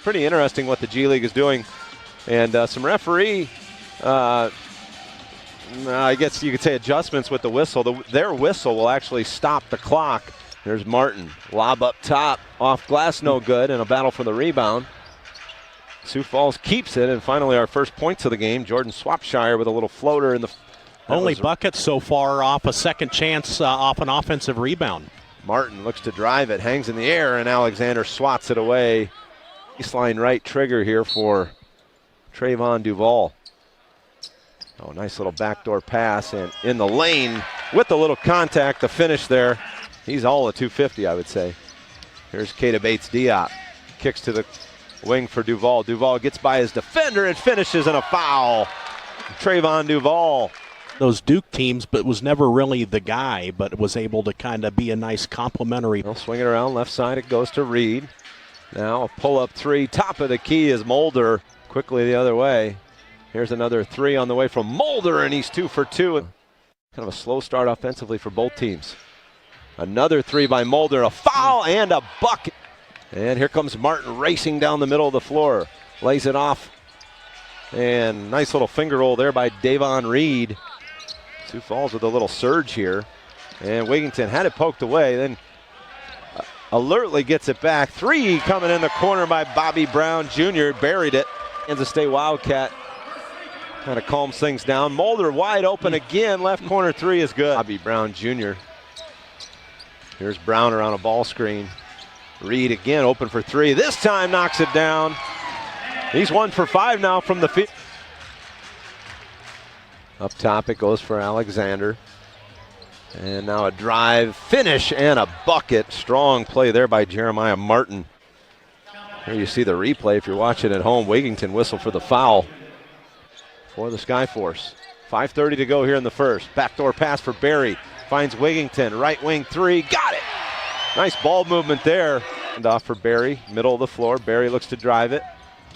pretty interesting what the G League is doing. And some referee, I guess you could say adjustments with the whistle. Their whistle will actually stop the clock. There's Martin, lob up top, off glass, no good, and a battle for the rebound. Sioux Falls keeps it, and finally our first points of the game. Jordan Swapshire with a little floater in the... Only bucket so far off a second chance off an offensive rebound. Martin looks to drive it, hangs in the air, and Alexander swats it away. Baseline right trigger here for Trayvon Duval. Oh, nice little backdoor pass, and in the lane with a little contact, the finish there. He's all at 250, I would say. Here's Keita Bates-Diop. Kicks to the wing for Duval. Duval gets by his defender and finishes in a foul. Trayvon Duval. Those Duke teams, but was never really the guy, but was able to kind of be a nice complementary. They'll swing it around left side. It goes to Reed. Now a pull-up three. Top of the key is Mulder. Quickly the other way. Here's another three on the way from Mulder, and he's 2 for 2. Kind of a slow start offensively for both teams. Another three by Mulder, a foul and a bucket. And here comes Martin racing down the middle of the floor. Lays it off. And nice little finger roll there by Davon Reed. Sioux Falls with a little surge here. And Wigington had it poked away, then alertly gets it back. Three coming in the corner by Bobby Brown Jr. Buried it. Kansas State Wildcat kind of calms things down. Mulder wide open again. Left corner three is good. Bobby Brown Jr. Here's Brown around a ball screen. Reed again open for three. This time knocks it down. He's 1 for 5 now from the field. Up top it goes for Alexander. And now a drive, finish, and a bucket. Strong play there by Jeremiah Martin. Here you see the replay if you're watching at home. Wigington whistle for the foul for the Skyforce. 5:30 to go here in the first. Backdoor pass for Barry. Finds Wigington, right wing three, got it. Nice ball movement there. And off for Barry, middle of the floor. Barry looks to drive it.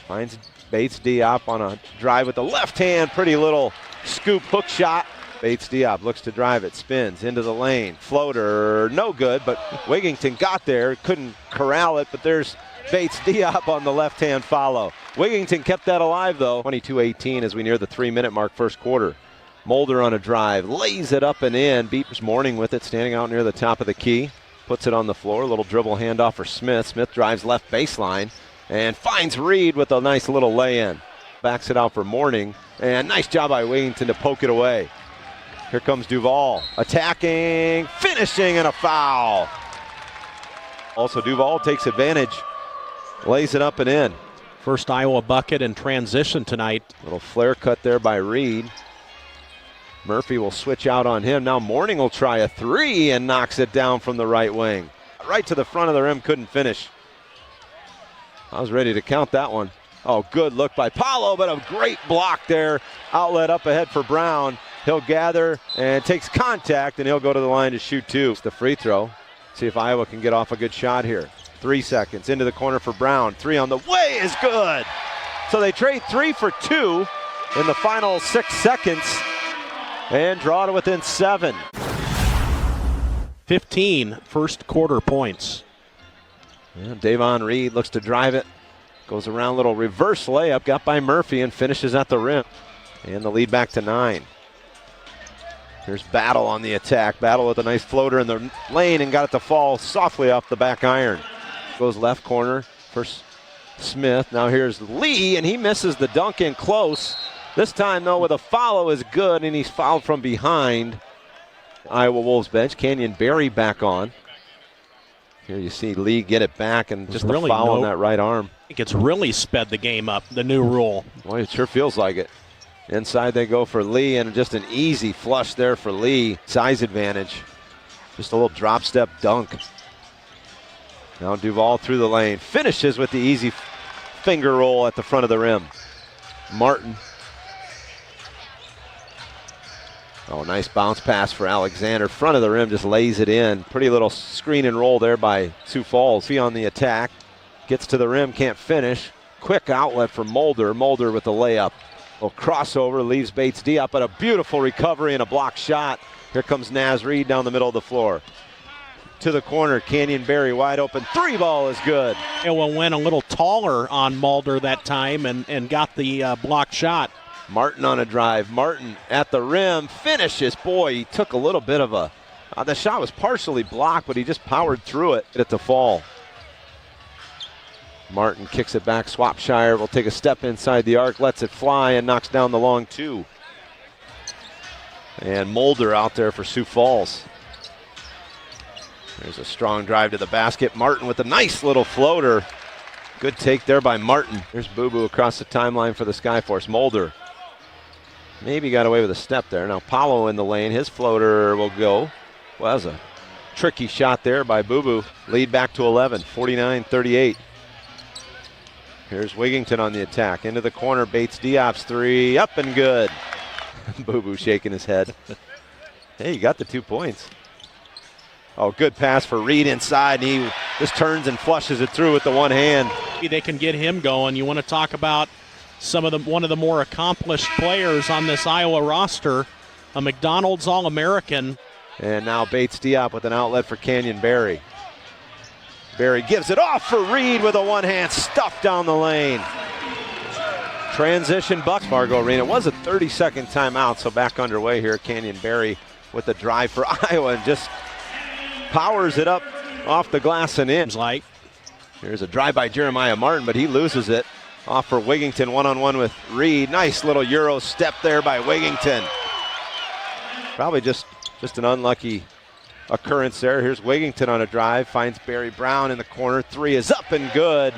Finds Bates-Diop on a drive with the left hand. Pretty little scoop hook shot. Bates-Diop looks to drive it, spins into the lane. Floater, no good, but Wigington got there. Couldn't corral it, but there's Bates-Diop on the left-hand follow. Wigington kept that alive, though. 22-18 as we near the 3-minute mark first quarter. Mulder on a drive, lays it up and in. Beats Morning with it, standing out near the top of the key. Puts it on the floor, a little dribble handoff for Smith. Smith drives left baseline and finds Reed with a nice little lay-in. Backs it out for Morning, and nice job by Wigington to poke it away. Here comes Duval, attacking, finishing, and a foul. Also Duval takes advantage, lays it up and in. First Iowa bucket in transition tonight. Little flare cut there by Reed. Murphy will switch out on him. Now Morning will try a three and knocks it down from the right wing. Right to the front of the rim, couldn't finish. I was ready to count that one. Oh, good look by Paulo, but a great block there. Outlet up ahead for Brown. He'll gather and takes contact, and he'll go to the line to shoot two. It's the free throw. See if Iowa can get off a good shot here. 3 seconds into the corner for Brown. Three on the way is good. So they trade 3 for 2 in the final 6 seconds and draw to within 7. 15 first quarter points. Yeah, Davon Reed looks to drive it. Goes around, little reverse layup, got by Murphy and finishes at the rim. And the lead back to 9. Here's Battle on the attack. Battle with a nice floater in the lane and got it to fall softly off the back iron. Goes left corner for Smith. Now here's Lee, and he misses the dunk in close. This time, though, with a follow is good, and he's fouled from behind. Iowa Wolves bench. Canyon Barry back on. Here you see Lee get it back, and just really a foul on that right arm. I think it's really sped the game up, the new rule. Boy, it sure feels like it. Inside they go for Lee, and just an easy flush there for Lee. Size advantage. Just a little drop step dunk. Now Duval through the lane. Finishes with the easy finger roll at the front of the rim. Martin. Oh, nice bounce pass for Alexander. Front of the rim, just lays it in. Pretty little screen and roll there by Sioux Falls. He on the attack. Gets to the rim, can't finish. Quick outlet for Mulder. Mulder with the layup. Little crossover, leaves Bates-Diop, but a beautiful recovery and a block shot. Here comes Naz Reed down the middle of the floor. to the corner. Canyon Berry wide open. 3 ball is good. Iowa went a little taller on Mulder that time and got the block shot. Martin on a drive. Martin at the rim. Finishes. Boy, he took a little bit of a... the shot was partially blocked, but he just powered through it at the fall. Martin kicks it back. Swapshire will take a step inside the arc, lets it fly, and knocks down the long 2. And Mulder out there for Sioux Falls. There's a strong drive to the basket. Martin with a nice little floater. Good take there by Martin. There's Boo Boo across the timeline for the Skyforce. Mulder maybe got away with a step there. Now Paulo in the lane. His floater will go. Well, that was a tricky shot there by Boo Boo. Lead back to 11, 49-38. Here's Wigington on the attack. Into the corner. Bates Diop's 3. Up and good. Boo Boo shaking his head. Hey, you got the 2 points. Oh, good pass for Reed inside. And he just turns and flushes it through with the one hand. They can get him going. You want to talk about one of the more accomplished players on this Iowa roster, a McDonald's All-American. And now Bates Diop with an outlet for Canyon Berry. Berry gives it off for Reed with a one-hand stuff down the lane. Transition Bucks Fargo Arena. It was a 30-second timeout, so back underway here. Canyon Berry with the drive for Iowa and just powers it up off the glass and in. Here's a drive by Jeremiah Martin, but he loses it. Off for Wigington, one-on-one with Reed. Nice little Euro step there by Wigington. Probably just an unlucky occurrence there. Here's Wigington on a drive, finds Barry Brown in the corner. 3 is up and good.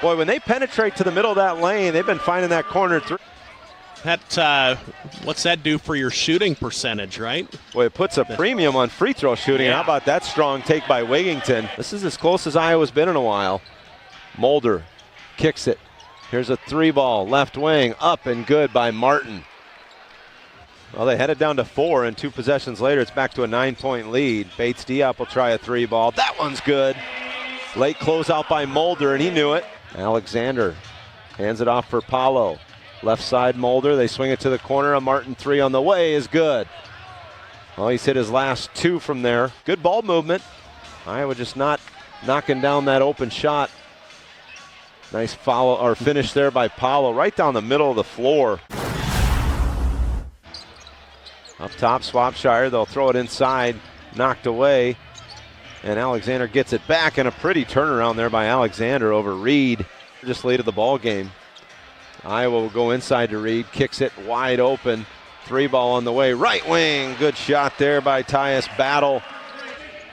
Boy, when they penetrate to the middle of that lane, they've been finding that corner 3. That what's that do for your shooting percentage, right? Boy, it puts a premium on free throw shooting. Yeah. How about that strong take by Wigington? This is as close as Iowa's been in a while. Mulder kicks it. Here's a 3 ball, left wing, up and good by Martin. Well, they headed down to 4, and 2 possessions later, it's back to a 9-point lead. Bates Diop will try a 3 ball. That one's good. Late closeout by Mulder, and he knew it. Alexander hands it off for Paulo. Left side Mulder, they swing it to the corner. A Martin 3 on the way is good. Well, he's hit his last 2 from there. Good ball movement. Iowa just not knocking down that open shot. Nice follow or finish there by Paulo, right down the middle of the floor. Up top, Swapshire, they'll throw it inside, knocked away. And Alexander gets it back, and a pretty turnaround there by Alexander over Reed. Just late of the ball game. Iowa will go inside to Reed, kicks it wide open. 3 ball on the way, right wing. Good shot there by Tyus Battle.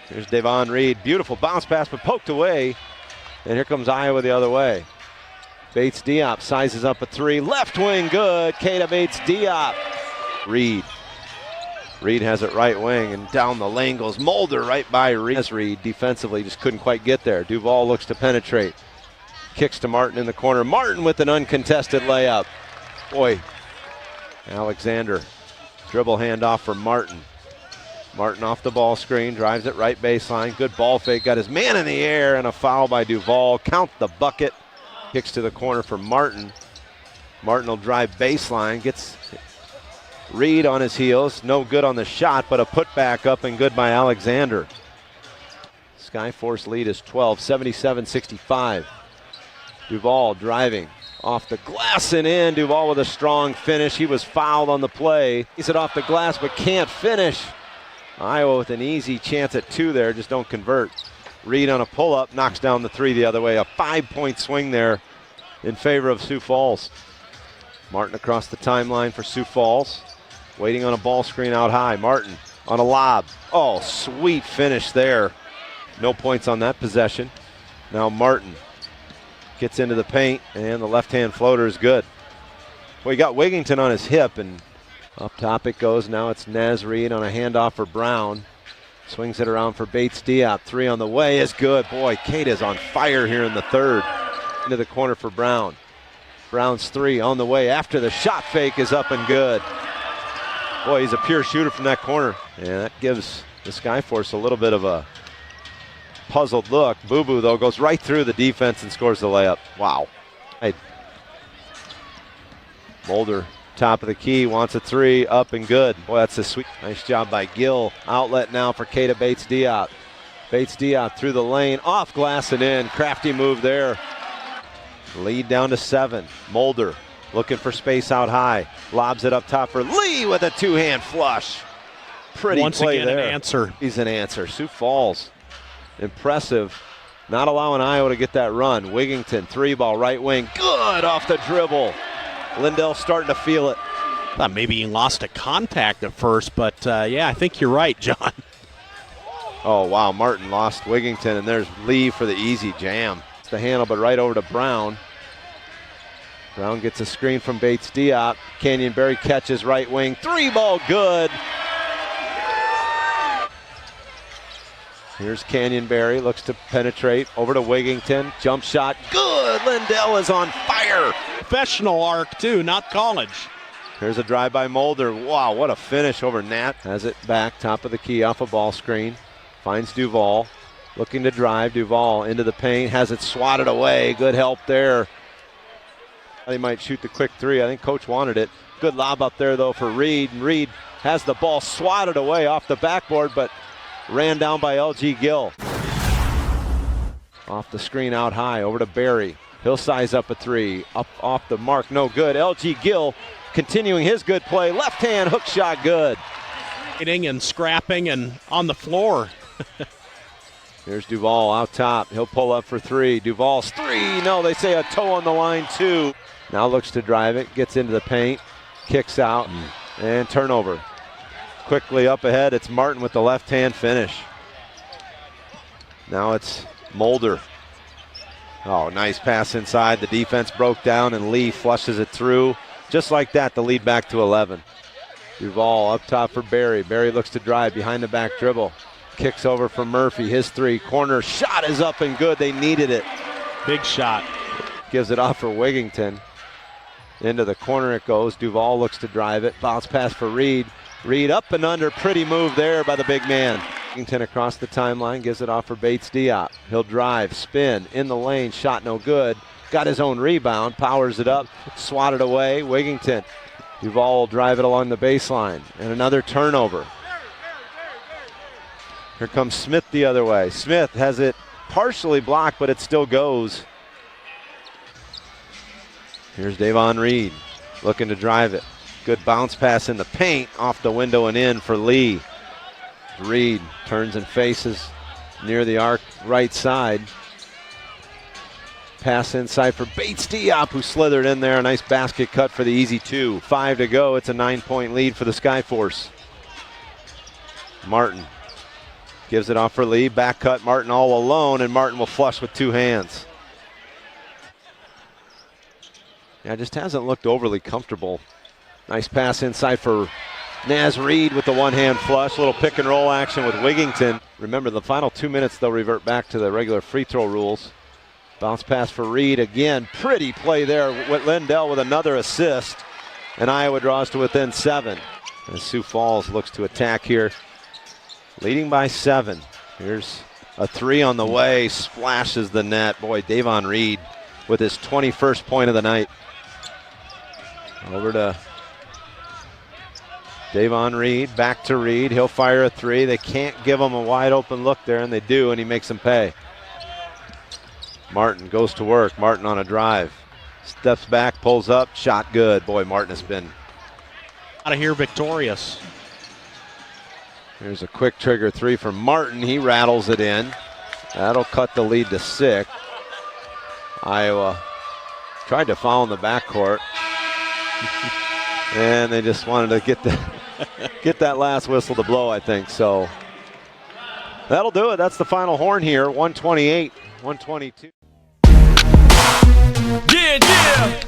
Here's Devon Reed. Beautiful bounce pass, but poked away. And here comes Iowa the other way. Bates Diop sizes up a 3. Left wing, good. Keita Bates Diop. Reed. Reed has it right wing, and down the lane goes Mulder right by Reed. As Reed defensively just couldn't quite get there. Duval looks to penetrate. Kicks to Martin in the corner. Martin with an uncontested layup. Boy, Alexander. Dribble handoff for Martin. Martin off the ball screen, drives it right baseline. Good ball fake, got his man in the air, and a foul by Duval. Count the bucket. Kicks to the corner for Martin. Martin will drive baseline, gets Reed on his heels. No good on the shot, but a putback up and good by Alexander. Skyforce lead is 12, 77-65. Duval driving off the glass and in. Duval with a strong finish. He was fouled on the play. He's it off the glass, but can't finish. Iowa with an easy chance at 2 there, just don't convert. Reed on a pull-up, knocks down the 3 the other way. A 5-point swing there in favor of Sioux Falls. Martin across the timeline for Sioux Falls. Waiting on a ball screen out high. Martin on a lob. Oh, sweet finish there. No points on that possession. Now Martin gets into the paint, and the left-hand floater is good. Well, he got Wigington on his hip, and up top it goes. Now it's Naz Reed on a handoff for Brown. Swings it around for Bates Diop. 3 on the way is good. Boy, Kate is on fire here in the 3rd. Into the corner for Brown. Brown's 3 on the way after the shot fake is up and good. Boy, he's a pure shooter from that corner. And that gives the Skyforce a little bit of a puzzled look. Boo Boo, though, goes right through the defense and scores the layup. Wow. Hey. Mulder, top of the key, wants a 3, up and good. Boy, that's a sweet. Nice job by Gill. Outlet now for Keita Bates Diop. Bates Diop through the lane, off glass and in. Crafty move there. Lead down to 7. Mulder looking for space out high. Lobs it up top for Lee with a two-hand flush. Pretty Once play again, there. an answer. He's an answer. Sioux Falls, impressive. Not allowing Iowa to get that run. Wigington, 3-ball, right wing. Good off the dribble. Lindell starting to feel it. Thought maybe he lost a contact at first, but yeah, I think you're right, John. Oh, wow. Martin lost Wigington, and there's Lee for the easy jam. It's the handle, but right over to Brown. Brown gets a screen from Bates Diop. Canyonberry catches right wing. 3-ball good. Here's Canyonberry, looks to penetrate over to Wigington. Jump shot, good. Lindell is on fire. Professional arc, too, not college. Here's a drive by Mulder. Wow, what a finish over Nat. Has it back, top of the key, off a ball screen. Finds Duval, looking to drive. Duval into the paint, has it swatted away. Good help there. They might shoot the quick three. I think Coach wanted it. Good lob up there, though, for Reed. And Reed has the ball swatted away off the backboard, but ran down by LG Gill. Off the screen out high, over to Barry. He'll size up a 3. Up off the mark, no good. LG Gill continuing his good play. Left hand hook shot, good. Hitting and scrapping and on the floor. Here's Duval out top. He'll pull up for 3. Duval's 3. No, they say a toe on the line, 2. Now looks to drive it. Gets into the paint. Kicks out. And turnover. Quickly up ahead, it's Martin with the left-hand finish. Now it's Mulder. Oh, nice pass inside. The defense broke down, and Lee flushes it through. Just like that, the lead back to 11. Duval up top for Barry. Barry looks to drive behind the back dribble. Kicks over for Murphy. His 3. Corner shot is up and good. They needed it. Big shot. Gives it off for Wigington. Into the corner it goes. Duval looks to drive it. Bounce pass for Reed. Reed up and under. Pretty move there by the big man. Wigington across the timeline. Gives it off for Bates Diop. He'll drive. Spin. In the lane. Shot no good. Got his own rebound. Powers it up. Swatted away. Wigington. Duval will drive it along the baseline. And another turnover. Here comes Smith the other way. Smith has it partially blocked, but it still goes. Here's Davon Reed looking to drive it. Good bounce pass in the paint, off the window and in for Lee. Reed turns and faces near the arc right side. Pass inside for Bates Diop, who slithered in there. A nice basket cut for the easy 2. 5 to go. It's a 9-point lead for the Skyforce. Martin gives it off for Lee. Back cut. Martin all alone, and Martin will flush with 2 hands. Yeah, just hasn't looked overly comfortable. Nice pass inside for Naz Reed with the one-hand flush. A little pick and roll action with Wigington. Remember, the final 2 minutes, they'll revert back to the regular free throw rules. Bounce pass for Reed again. Pretty play there with Lindell with another assist. And Iowa draws to within 7. As Sioux Falls looks to attack here. Leading by 7. Here's a 3 on the way. Splashes the net. Boy, Davon Reed with his 21st point of the night. Over to Davon Reed. Back to Reed. He'll fire a 3. They can't give him a wide open look there, and they do, and he makes them pay. Martin goes to work. Martin on a drive. Steps back, pulls up, shot good. Boy, Martin has been Out of here victorious. Here's a quick trigger 3 from Martin. He rattles it in. That'll cut the lead to 6. Iowa tried to foul in the backcourt. And they just wanted to get that last whistle to blow, I think. So that'll do it. That's the final horn here. 128, 122. Yeah, yeah.